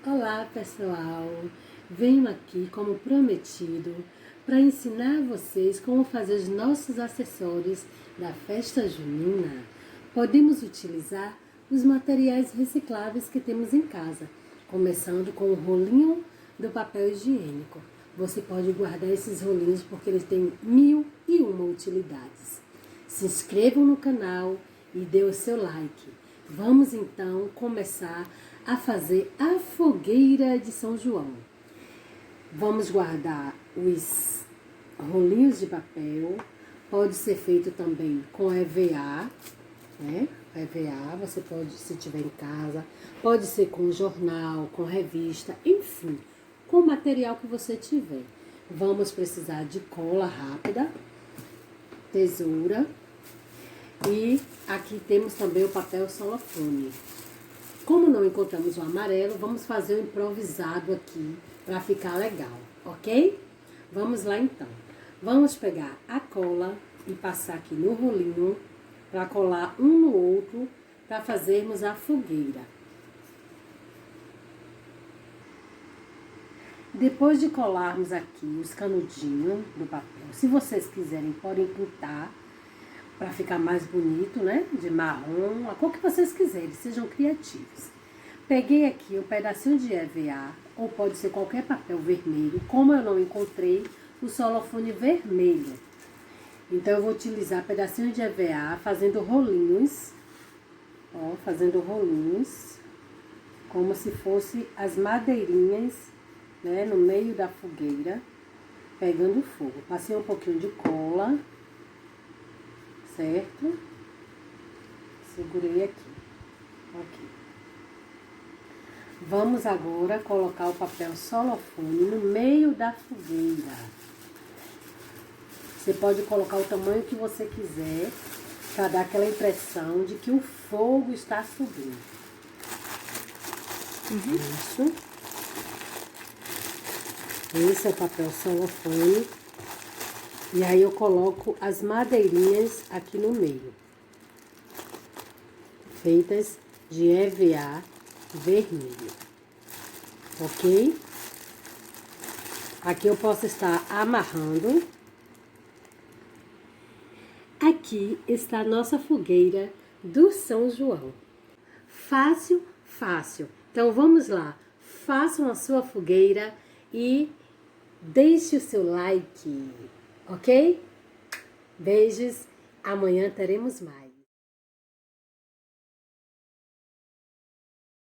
Olá pessoal, venho aqui como prometido para ensinar vocês como fazer os nossos acessórios da festa junina. Podemos utilizar os materiais recicláveis que temos em casa, começando com o rolinho do papel higiênico. Você pode guardar esses rolinhos porque eles têm 1001 utilidades. Se inscrevam no canal e dê o seu like. Vamos então começar a fazer a fogueira de São João. Vamos guardar os rolinhos de papel. Pode ser feito também com EVA, né? EVA, você pode, se tiver em casa, pode ser com jornal, com revista, enfim, com o material que você tiver. Vamos precisar de cola rápida, tesoura e aqui temos também o papel celofane. Como não encontramos o amarelo, vamos fazer o improvisado aqui para ficar legal, ok? Vamos lá então. Vamos pegar a cola e passar aqui no rolinho para colar um no outro para fazermos a fogueira. Depois de colarmos aqui os canudinhos do papel, se vocês quiserem podem pintar para ficar mais bonito, né? De marrom, a cor que vocês quiserem, sejam criativos. Peguei aqui um pedacinho de EVA, ou pode ser qualquer papel vermelho, como eu não encontrei o celofane vermelho. Então eu vou utilizar pedacinho de EVA, fazendo rolinhos, ó, fazendo rolinhos, como se fosse as madeirinhas, né? No meio da fogueira, pegando fogo. Passei um pouquinho de cola, certo? Segurei aqui, ok. Vamos agora colocar o papel celofane no meio da fogueira. Você pode colocar o tamanho que você quiser, para dar aquela impressão de que o fogo está subindo. Isso. Esse é o papel celofane. E aí eu coloco as madeirinhas aqui no meio, feitas de EVA vermelho, ok? Aqui eu posso estar amarrando. Aqui está a nossa fogueira do São João. Fácil, fácil. Então vamos lá, façam a sua fogueira e deixe o seu like. Ok? Beijos, amanhã teremos mais.